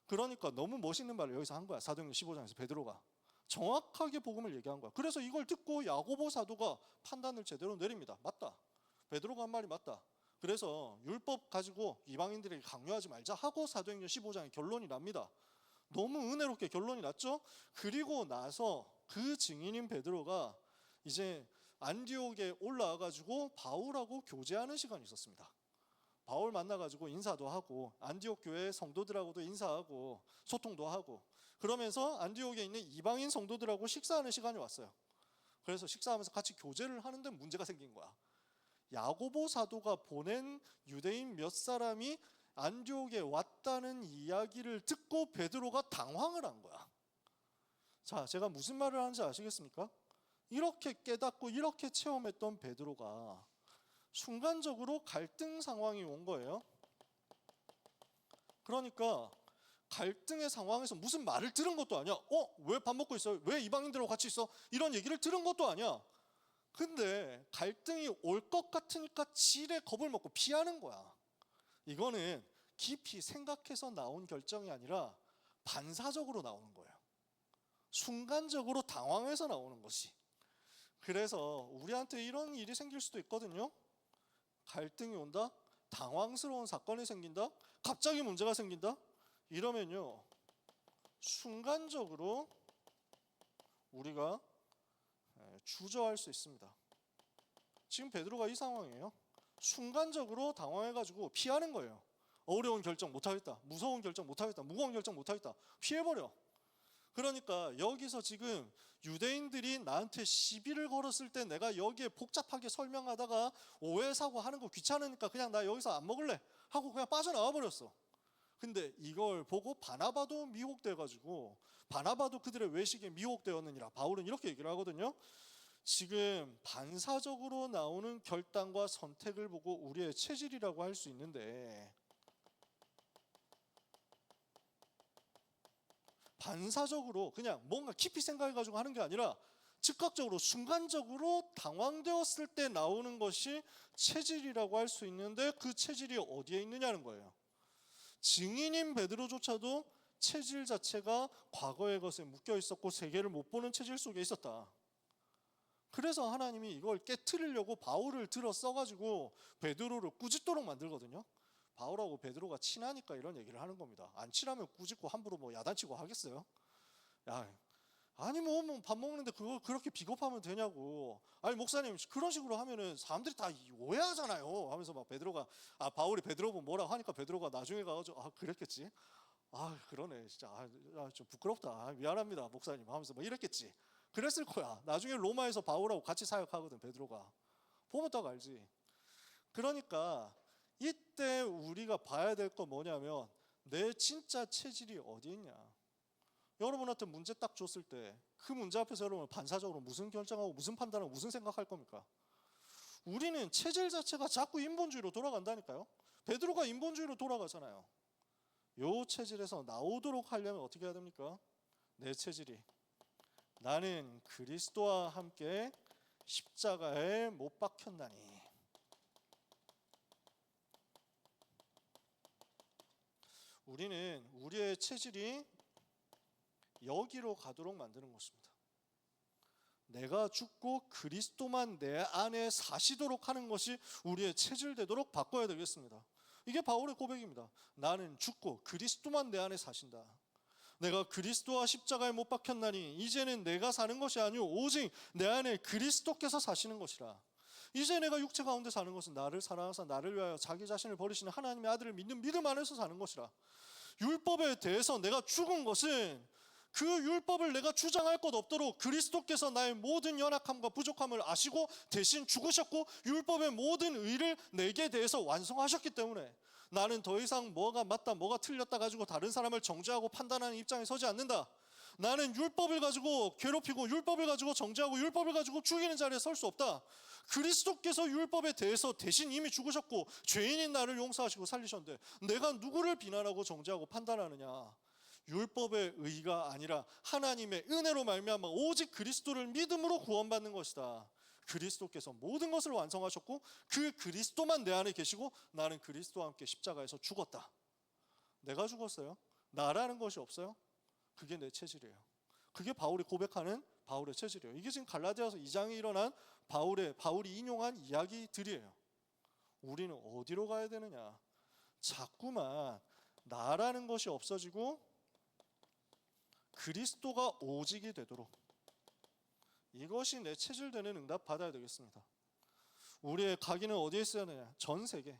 그러니까 너무 멋있는 말을 여기서 한 거야. 사도행전 15장에서 베드로가 정확하게 복음을 얘기한 거야. 그래서 이걸 듣고 야고보 사도가 판단을 제대로 내립니다. 맞다, 베드로가 한 말이 맞다. 그래서 율법 가지고 이방인들에게 강요하지 말자 하고 사도행전 15장의 결론이 납니다. 너무 은혜롭게 결론이 났죠. 그리고 나서 그 증인인 베드로가 이제 안디옥에 올라와가지고 바울하고 교제하는 시간이 있었습니다. 바울 만나가지고 인사도 하고 안디옥 교회 성도들하고도 인사하고 소통도 하고 그러면서 안디옥에 있는 이방인 성도들하고 식사하는 시간이 왔어요. 그래서 식사하면서 같이 교제를 하는데 문제가 생긴 거야. 야고보 사도가 보낸 유대인 몇 사람이 안디옥에 왔다는 이야기를 듣고 베드로가 당황을 한 거야. 자, 제가 무슨 말을 하는지 아시겠습니까? 이렇게 깨닫고 이렇게 체험했던 베드로가 순간적으로 갈등 상황이 온 거예요. 그러니까 갈등의 상황에서 무슨 말을 들은 것도 아니야. 왜 밥 먹고 있어요? 왜 이방인들하고 같이 있어? 이런 얘기를 들은 것도 아니야. 근데 갈등이 올 것 같으니까 지레 겁을 먹고 피하는 거야. 이거는 깊이 생각해서 나온 결정이 아니라 반사적으로 나오는 거예요. 순간적으로 당황해서 나오는 것이. 그래서 우리한테 이런 일이 생길 수도 있거든요. 갈등이 온다, 당황스러운 사건이 생긴다, 갑자기 문제가 생긴다. 이러면요, 순간적으로 우리가 주저할 수 있습니다. 지금 베드로가 이 상황이에요. 순간적으로 당황해가지고 피하는 거예요. 어려운 결정 못하겠다, 무서운 결정 못하겠다, 무거운 결정 못하겠다, 피해버려. 그러니까 여기서 지금 유대인들이 나한테 시비를 걸었을 때 내가 여기에 복잡하게 설명하다가 오해사고 하는 거 귀찮으니까 그냥 나 여기서 안 먹을래 하고 그냥 빠져나와 버렸어. 근데 이걸 보고 바나바도 미혹돼가지고, 바나바도 그들의 외식에 미혹되었느니라 바울은 이렇게 얘기를 하거든요. 지금 반사적으로 나오는 결단과 선택을 보고 우리의 체질이라고 할 수 있는데, 반사적으로 그냥 뭔가 깊이 생각해가지고 하는 게 아니라 즉각적으로 순간적으로 당황되었을 때 나오는 것이 체질이라고 할 수 있는데, 그 체질이 어디에 있느냐는 거예요. 증인인 베드로조차도 체질 자체가 과거의 것에 묶여 있었고 세계를 못 보는 체질 속에 있었다. 그래서 하나님이 이걸 깨트리려고 바울을 들어 써가지고 베드로를 꾸짖도록 만들거든요. 바울하고 베드로가 친하니까 이런 얘기를 하는 겁니다. 안 친하면 꾸짖고 함부로 뭐 야단치고 하겠어요? 야, 아니 뭐 밥 먹는데 그걸 그렇게 비겁하면 되냐고. 아니 목사님 그런 식으로 하면은 사람들이 다 오해하잖아요 하면서 막 베드로가, 바울이 베드로 보고 뭐라고 하니까 베드로가 나중에 가가지고 그랬겠지, 그러네 진짜, 좀 부끄럽다, 미안합니다 목사님 하면서 뭐 이랬겠지. 그랬을 거야. 나중에 로마에서 바울하고 같이 사역하거든 베드로가. 보면 딱 알지. 그러니까 이때 우리가 봐야 될 건 뭐냐면 내 진짜 체질이 어디 있냐. 여러분한테 문제 딱 줬을 때 그 문제 앞에서 여러분 반사적으로 무슨 결정하고 무슨 판단하고 무슨 생각할 겁니까? 우리는 체질 자체가 자꾸 인본주의로 돌아간다니까요. 베드로가 인본주의로 돌아가잖아요. 요 체질에서 나오도록 하려면 어떻게 해야 됩니까? 내 체질이 나는 그리스도와 함께 십자가에 못 박혔나니. 우리는 우리의 체질이 여기로 가도록 만드는 것입니다. 내가 죽고 그리스도만 내 안에 사시도록 하는 것이 우리의 체질 되도록 바꿔야 되겠습니다. 이게 바울의 고백입니다. 나는 죽고 그리스도만 내 안에 사신다. 내가 그리스도와 십자가에 못 박혔나니 이제는 내가 사는 것이 아니오 오직 내 안에 그리스도께서 사시는 것이라. 이제 내가 육체 가운데 사는 것은 나를 사랑하사 나를 위하여 자기 자신을 버리시는 하나님의 아들을 믿는 믿음 안에서 사는 것이라. 율법에 대해서 내가 죽은 것은 그 율법을 내가 주장할 것 없도록 그리스도께서 나의 모든 연약함과 부족함을 아시고 대신 죽으셨고 율법의 모든 의를 내게 대해서 완성하셨기 때문에 나는 더 이상 뭐가 맞다 뭐가 틀렸다 가지고 다른 사람을 정죄하고 판단하는 입장에 서지 않는다. 나는 율법을 가지고 괴롭히고 율법을 가지고 정죄하고 율법을 가지고 죽이는 자리에 설 수 없다. 그리스도께서 율법에 대해서 대신 이미 죽으셨고 죄인인 나를 용서하시고 살리셨는데 내가 누구를 비난하고 정죄하고 판단하느냐. 율법의 의가 아니라 하나님의 은혜로 말미암아 오직 그리스도를 믿음으로 구원받는 것이다. 그리스도께서 모든 것을 완성하셨고 그 그리스도만 내 안에 계시고 나는 그리스도와 함께 십자가에서 죽었다. 내가 죽었어요. 나라는 것이 없어요? 그게 내 체질이에요. 그게 바울이 고백하는 바울의 체질이에요. 이게 지금 갈라디아서 2장에 일어난 바울이 인용한 이야기들이에요. 우리는 어디로 가야 되느냐? 자꾸만 나라는 것이 없어지고 그리스도가 오직이 되도록, 이것이 내 체질되는 응답 받아야 되겠습니다. 우리의 각인은 어디에 있어야 되느냐? 전 세계.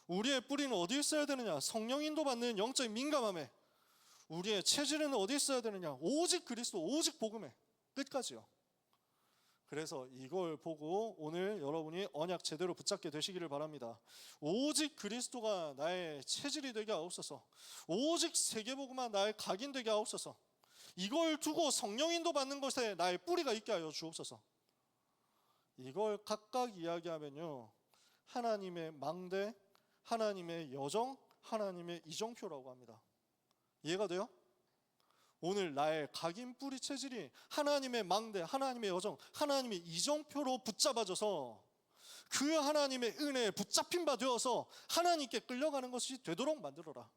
우리의 뿌리는 어디에 있어야 되느냐? 성령 인도받는 영적인 민감함에. 우리의 체질은 어디에 있어야 되느냐? 오직 그리스도, 오직 복음에. 끝까지요. 그래서 이걸 보고 오늘 여러분이 언약 제대로 붙잡게 되시기를 바랍니다. 오직 그리스도가 나의 체질이 되게 하옵소서. 오직 세계복음만 나의 각인되게 하옵소서. 이걸 두고 성령 인도받는 것에 나의 뿌리가 있게 하여 주옵소서. 이걸 각각 이야기하면요, 하나님의 망대, 하나님의 여정, 하나님의 이정표라고 합니다. 이해가 돼요? 오늘 나의 각인 뿌리 체질이 하나님의 망대, 하나님의 여정, 하나님의 이정표로 붙잡아져서 그 하나님의 은혜에 붙잡힌 바 되어서 하나님께 끌려가는 것이 되도록 만들어라.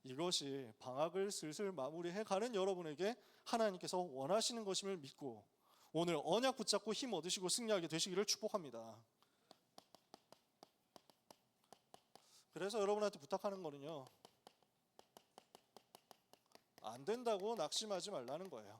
이것이 방학을 슬슬 마무리해 가는 여러분에게 하나님께서 원하시는 것임을 믿고 오늘 언약 붙잡고 힘 얻으시고 승리하게 되시기를 축복합니다. 그래서 여러분한테 부탁하는 거는요, 안 된다고 낙심하지 말라는 거예요.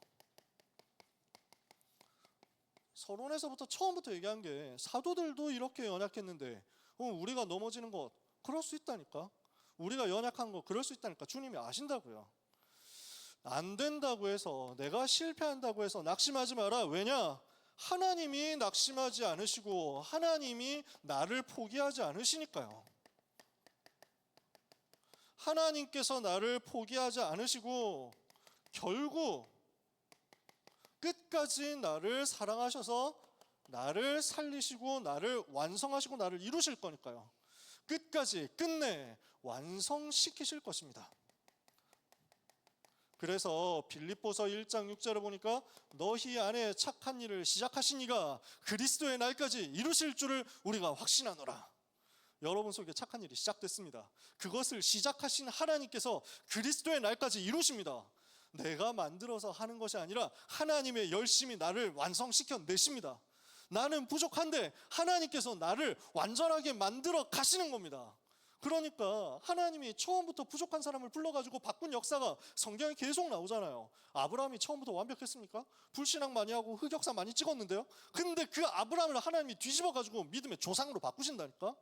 서론에서부터 처음부터 얘기한 게 사도들도 이렇게 연약했는데 우리가 넘어지는 것 그럴 수 있다니까. 우리가 연약한 거 그럴 수 있다니까. 주님이 아신다고요. 안 된다고 해서, 내가 실패한다고 해서 낙심하지 마라. 왜냐? 하나님이 낙심하지 않으시고 하나님이 나를 포기하지 않으시니까요. 하나님께서 나를 포기하지 않으시고 결국 끝까지 나를 사랑하셔서 나를 살리시고 나를 완성하시고 나를 이루실 거니까요. 끝까지 끝내 완성시키실 것입니다. 그래서 빌립보서 1장 6절을 보니까 너희 안에 착한 일을 시작하신 이가 그리스도의 날까지 이루실 줄을 우리가 확신하노라. 여러분 속에 착한 일이 시작됐습니다. 그것을 시작하신 하나님께서 그리스도의 날까지 이루십니다. 내가 만들어서 하는 것이 아니라 하나님의 열심히 나를 완성시켜 내십니다. 나는 부족한데 하나님께서 나를 완전하게 만들어 가시는 겁니다. 그러니까 하나님이 처음부터 부족한 사람을 불러가지고 바꾼 역사가 성경에 계속 나오잖아요. 아브라함이 처음부터 완벽했습니까? 불신앙 많이 하고 흑역사 많이 찍었는데요. 근데 그 아브라함을 하나님이 뒤집어가지고 믿음의 조상으로 바꾸신다니까.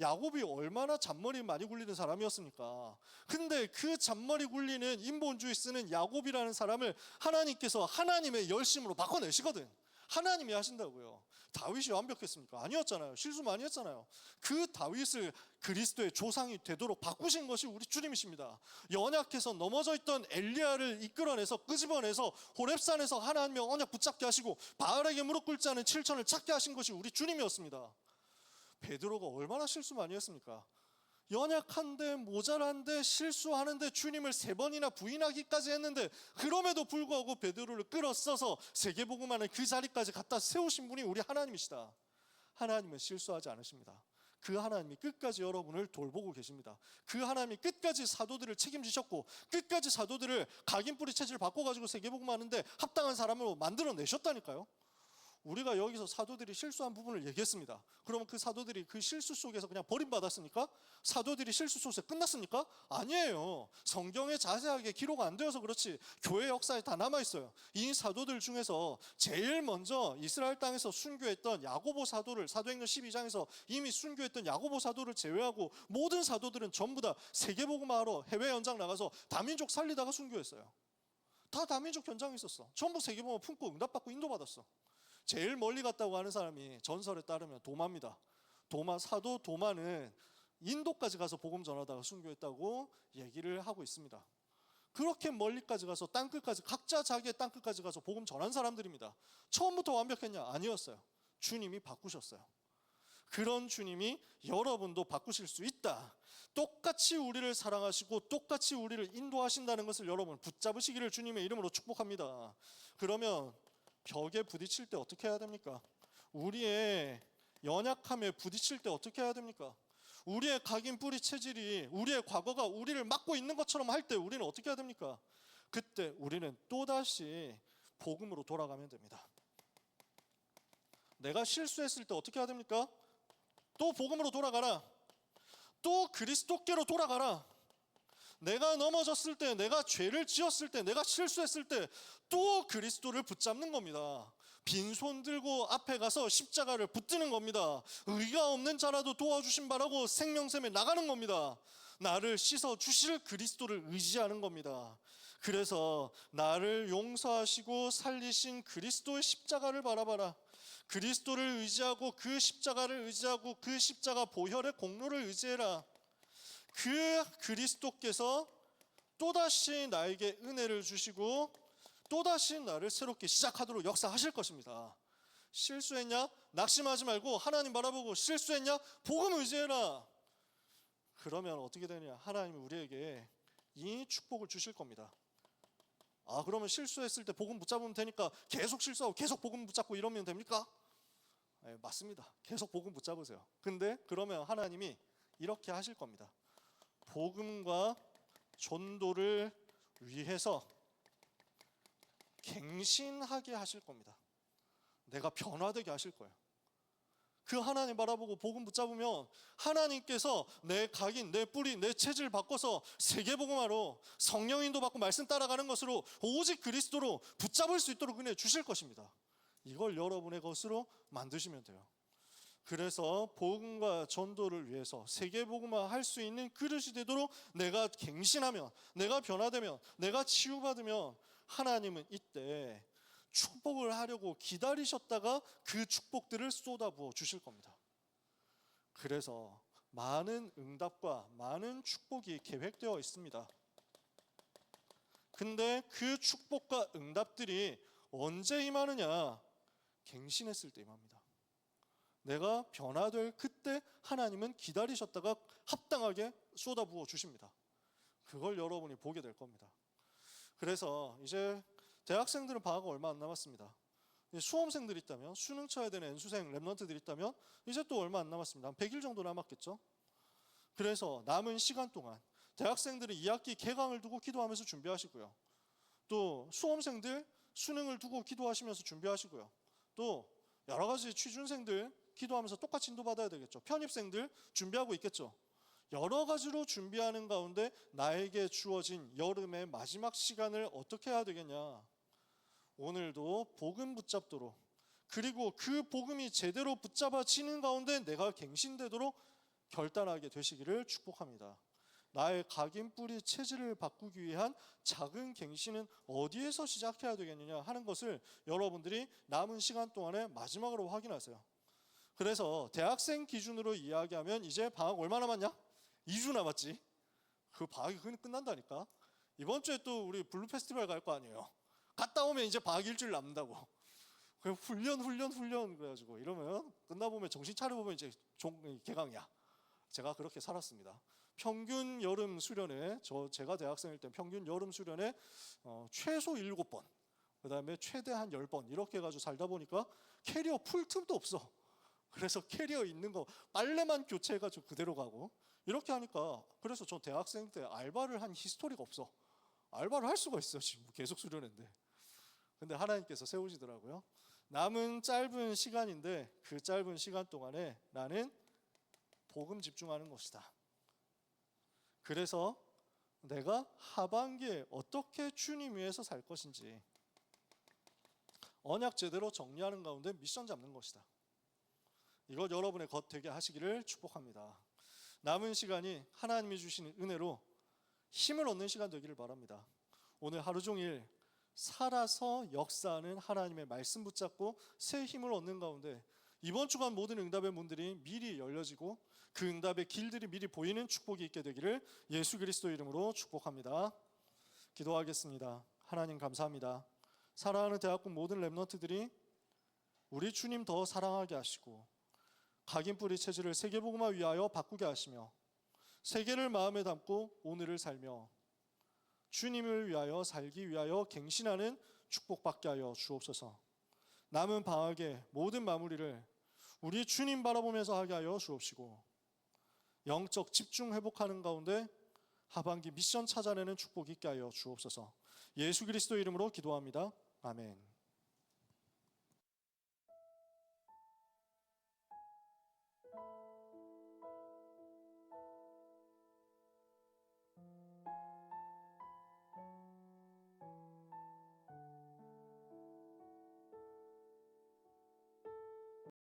야곱이 얼마나 잔머리 많이 굴리는 사람이었습니까? 근데 그 잔머리 굴리는 인본주의 쓰는 야곱이라는 사람을 하나님께서 하나님의 열심으로 바꿔내시거든. 하나님이 하신다고요. 다윗이 완벽했습니까? 아니었잖아요. 실수 많이 했잖아요. 그 다윗을 그리스도의 조상이 되도록 바꾸신 것이 우리 주님이십니다. 연약해서 넘어져 있던 엘리야를 이끌어내서 끄집어내서 호렙산에서 하나님의 언약 붙잡게 하시고 바알에게 무릎 꿇지 않은 7천을 찾게 하신 것이 우리 주님이었습니다. 베드로가 얼마나 실수 많이 했습니까? 연약한데 모자란데 실수하는데 주님을 3번이나 부인하기까지 했는데 그럼에도 불구하고 베드로를 끌어써서 세계복음하는 그 자리까지 갖다 세우신 분이 우리 하나님이시다. 하나님은 실수하지 않으십니다. 그 하나님이 끝까지 여러분을 돌보고 계십니다. 그 하나님이 끝까지 사도들을 책임지셨고 끝까지 사도들을 각인뿌리 체질을 바꿔가지고 세계복음하는데 합당한 사람으로 만들어내셨다니까요. 우리가 여기서 사도들이 실수한 부분을 얘기했습니다. 그러면 그 사도들이 그 실수 속에서 그냥 버림받았습니까? 사도들이 실수 속에서 끝났습니까? 아니에요. 성경에 자세하게 기록 안 되어서 그렇지 교회 역사에 다 남아있어요. 이 사도들 중에서 제일 먼저 이스라엘 땅에서 순교했던 야고보 사도를, 사도행전 12장에서 이미 순교했던 야고보 사도를 제외하고 모든 사도들은 전부 다 세계복음하러 해외 연장 나가서 다민족 살리다가 순교했어요. 다 다민족 현장에 있었어. 전부 세계복음 품고 응답받고 인도받았어. 제일 멀리 갔다고 하는 사람이 전설에 따르면 도마입니다. 사도 도마는 인도까지 가서 복음 전하다가 순교했다고 얘기를 하고 있습니다. 그렇게 멀리까지 가서 땅끝까지, 각자 자기의 땅끝까지 가서 복음 전한 사람들입니다. 처음부터 완벽했냐? 아니었어요. 주님이 바꾸셨어요. 그런 주님이 여러분도 바꾸실 수 있다. 똑같이 우리를 사랑하시고 똑같이 우리를 인도하신다는 것을 여러분 붙잡으시기를 주님의 이름으로 축복합니다. 그러면 벽에 부딪힐 때 어떻게 해야 됩니까? 우리의 연약함에 부딪힐 때 어떻게 해야 됩니까? 우리의 각인 뿌리 체질이 우리의 과거가 우리를 막고 있는 것처럼 할 때 우리는 어떻게 해야 됩니까? 그때 우리는 또다시 복음으로 돌아가면 됩니다. 내가 실수했을 때 어떻게 해야 됩니까? 또 복음으로 돌아가라. 또 그리스도께로 돌아가라. 내가 넘어졌을 때, 내가 죄를 지었을 때, 내가 실수했을 때 또 그리스도를 붙잡는 겁니다. 빈손 들고 앞에 가서 십자가를 붙드는 겁니다. 의가 없는 자라도 도와주신 바라고 생명샘에 나가는 겁니다. 나를 씻어 주실 그리스도를 의지하는 겁니다. 그래서 나를 용서하시고 살리신 그리스도의 십자가를 바라봐라. 그리스도를 의지하고 그 십자가를 의지하고 그 십자가 보혈의 공로를 의지해라. 그 그리스도께서 또다시 나에게 은혜를 주시고 또다시 나를 새롭게 시작하도록 역사하실 것입니다. 실수했냐? 낙심하지 말고 하나님 바라보고 실수했냐? 복음 의지해라. 그러면 어떻게 되냐? 하나님이 우리에게 이 축복을 주실 겁니다. 그러면 실수했을 때 복음 붙잡으면 되니까 계속 실수하고 계속 복음 붙잡고 이러면 됩니까? 네, 맞습니다. 계속 복음 붙잡으세요. 근데 그러면 하나님이 이렇게 하실 겁니다. 복음과 전도를 위해서 갱신하게 하실 겁니다. 내가 변화되게 하실 거예요. 그 하나님 바라보고 복음 붙잡으면 하나님께서 내 각인, 내 뿌리, 내 체질을 바꿔서 세계복음화로 성령인도 받고 말씀 따라가는 것으로 오직 그리스도로 붙잡을 수 있도록 은혜 주실 것입니다. 이걸 여러분의 것으로 만드시면 돼요. 그래서 복음과 전도를 위해서 세계복음화 할 수 있는 그릇이 되도록 내가 갱신하면, 내가 변화되면, 내가 치유받으면 하나님은 이때 축복을 하려고 기다리셨다가 그 축복들을 쏟아부어 주실 겁니다. 그래서 많은 응답과 많은 축복이 계획되어 있습니다. 근데 그 축복과 응답들이 언제 임하느냐? 갱신했을 때 임합니다. 내가 변화될 그때 하나님은 기다리셨다가 합당하게 쏟아부어 주십니다. 그걸 여러분이 보게 될 겁니다. 그래서 이제 대학생들은 방학 얼마 안 남았습니다. 수험생들이 있다면, 수능 쳐야 되는 N수생 랩런트들이 있다면 이제 또 얼마 안 남았습니다. 한 100일 정도 남았겠죠. 그래서 남은 시간 동안 대학생들은 2학기 개강을 두고 기도하면서 준비하시고요. 또 수험생들 수능을 두고 기도하시면서 준비하시고요. 또 여러 가지 취준생들 기도하면서 똑같이 인도받아야 되겠죠. 편입생들 준비하고 있겠죠. 여러 가지로 준비하는 가운데 나에게 주어진 여름의 마지막 시간을 어떻게 해야 되겠냐? 오늘도 복음 붙잡도록, 그리고 그 복음이 제대로 붙잡아지는 가운데 내가 갱신되도록 결단하게 되시기를 축복합니다. 나의 각인 뿌리 체질을 바꾸기 위한 작은 갱신은 어디에서 시작해야 되겠느냐 하는 것을 여러분들이 남은 시간 동안에 마지막으로 확인하세요. 그래서 대학생 기준으로 이야기하면 이제 방학 얼마 남았냐? 2주 남았지. 그 방학이 끝난다니까. 이번 주에 또 우리 블루 페스티벌 갈 거 아니에요. 갔다 오면 이제 방학 일주일 남는다고. 그냥 훈련 그래가지고 이러면 끝나보면 정신 차려보면 이제 개강이야. 제가 그렇게 살았습니다. 평균 여름 수련회, 제가 대학생일 때 평균 여름 수련회 최소 7번, 그 다음에 최대 한 10번 이렇게 해가지고 살다 보니까 캐리어 풀 틈도 없어. 그래서 캐리어 있는 거 빨래만 교체해가지고 그대로 가고 이렇게 하니까, 그래서 저 대학생 때 알바를 한 히스토리가 없어. 알바를 할 수가 있어요. 지금 계속 수련회인데. 근데 하나님께서 세우시더라고요. 남은 짧은 시간인데 그 짧은 시간 동안에 나는 복음 집중하는 것이다. 그래서 내가 하반기에 어떻게 주님 위해서 살 것인지 언약 제대로 정리하는 가운데 미션 잡는 것이다. 이것 여러분의 것 되게 하시기를 축복합니다. 남은 시간이 하나님이 주시는 은혜로 힘을 얻는 시간 되기를 바랍니다. 오늘 하루 종일 살아서 역사하는 하나님의 말씀 붙잡고 새 힘을 얻는 가운데 이번 주간 모든 응답의 문들이 미리 열려지고 그 응답의 길들이 미리 보이는 축복이 있게 되기를 예수 그리스도 이름으로 축복합니다. 기도하겠습니다. 하나님 감사합니다. 사랑하는 대학국 모든 랩런트들이 우리 주님 더 사랑하게 하시고 각인 뿌리 체질을 세계복음화 위하여 바꾸게 하시며 세계를 마음에 담고 오늘을 살며 주님을 위하여 살기 위하여 갱신하는 축복받게 하여 주옵소서. 남은 방학의 모든 마무리를 우리 주님 바라보면서 하게 하여 주옵시고 영적 집중 회복하는 가운데 하반기 미션 찾아내는 축복 있게 하여 주옵소서. 예수 그리스도 이름으로 기도합니다. 아멘.